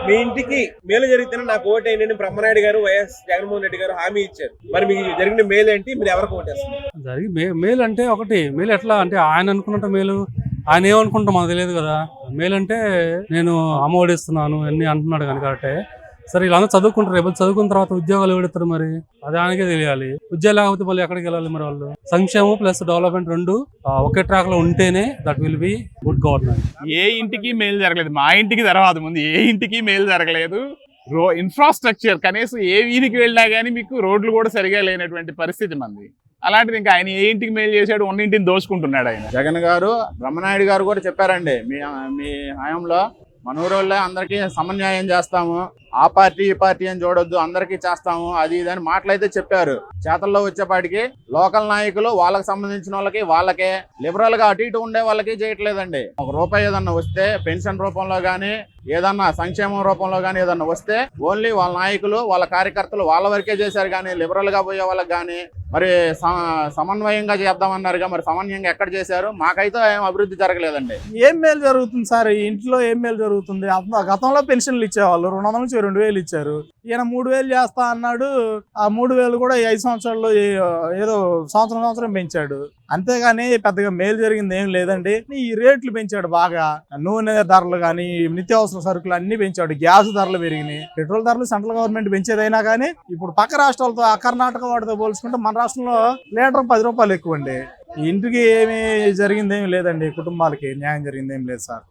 మీ ఇంటికి మేలు జరిగితేనే నాకు ఓటు వేయండి బ్రహ్మనాయుడు గారు వైఎస్ జగన్మోహన్ రెడ్డి గారు హామీ ఇచ్చారు. మరి మీకు జరిగిన మేలు ఏంటి, మీరు ఎవరికి ఓటేస్తారు? జరిగి మేలు అంటే ఒకటి మేలు ఎట్లా అంటే ఆయన అనుకున్నట్టు మేలు ఆయన ఏమనుకుంటా మాకు తెలియదు కదా. మేలు అంటే నేను అమ్మ ఒడిస్తున్నాను అన్ని అంటున్నాడు కానీ కరెక్టే. సరే వీళ్ళందరూ చదువుకుంటారు, రేపు చదువుకున్న తర్వాత ఉద్యోగాలు ఎవడెత్తారు మరి అది ఆయనకే తెలియాలి. ఉద్యోగాలు లేకపోతే మళ్ళీ ఎక్కడికి వెళ్ళాలి మరి వాళ్ళు? సంక్షేమం ప్లస్ డెవలప్మెంట్ రెండు ఒకే ట్రాక్ లో ఉంటేనే that will be good government. ఏ ఇంటికి మేలు జరగలేదు, మా ఇంటికి తర్వాత ముందు ఏ ఇంటికి మేలు జరగలేదు. ఇన్ఫ్రాస్ట్రక్చర్ కనీసం ఏ వీధికి వెళ్ళినా కానీ మీకు రోడ్లు కూడా సరిగా లేనటువంటి పరిస్థితి మంది. అలాంటిది ఇంకా ఆయన ఏ ఇంటికి మేలు చేశాడు, ఉన్న ఇంటిని దోచుకుంటున్నాడు ఆయన. జగన్ గారు బ్రహ్మనాయుడు గారు కూడా చెప్పారండి, మీ హయాంలో మన ఊరోళ్ళే అందరికీ సమన్యాయం చేస్తాము, ఆ పార్టీ ఈ పార్టీ అని చూడొద్దు, అందరికీ చేస్తాము అది ఇదని మాటలైతే చెప్పారు. చేతల్లో వచ్చేపాటికి లోకల్ నాయకులు వాళ్ళకి సంబంధించిన వాళ్ళకి వాళ్ళకే లిబరల్ గా అటు ఇటు ఉండే వాళ్ళకి చేయట్లేదండి. ఒక రూపాయి ఏదన్నా వస్తే పెన్షన్ రూపంలో గానీ ఏదన్నా సంక్షేమం రూపంలో గానీ ఏదన్నా వస్తే ఓన్లీ వాళ్ళ నాయకులు వాళ్ళ కార్యకర్తలు వాళ్ళ వరకే చేశారు కానీ లిబరల్ గా పోయే వాళ్ళకి కానీ మరి సమన్వయంగా చేద్దామన్నారుగా, మరి సమన్వయంగా ఎక్కడ చేశారు? మాకైతే ఏం అభివృద్ధి జరగలేదండి. ఏం మేలు జరుగుతుంది సార్ ఈ ఇంట్లో? ఏం మేలు జరుగుతుంది? గతంలో పెన్షన్లు ఇచ్చేవాళ్ళు 200 నుంచి 2000 ఇచ్చారు. ఈయన 3000 చేస్తా అన్నాడు. ఆ 3000 కూడా 5 సంవత్సరాల్లో ఏదో సంవత్సరం పెంచాడు. అంతేగాని పెద్దగా మేలు జరిగింది ఏం లేదండి. ఈ రేట్లు పెంచాడు బాగా, నూనె ధరలు కానీ నిత్యావసర సరుకులు అన్ని పెంచాడు. గ్యాస్ ధరలు పెరిగినాయి, పెట్రోల్ ధరలు సెంట్రల్ గవర్నమెంట్ పెంచేదైనా కానీ ఇప్పుడు పక్క రాష్ట్రాలతో కర్ణాటక వాటితో పోల్చుకుంటే మన రాష్ట్రంలో లీటర్ 10 రూపాయలు ఎక్కువ అండి. ఇంటికి ఏమి జరిగింది ఏమి లేదండి, కుటుంబాలకి న్యాయం జరిగింది ఏం లేదు సార్.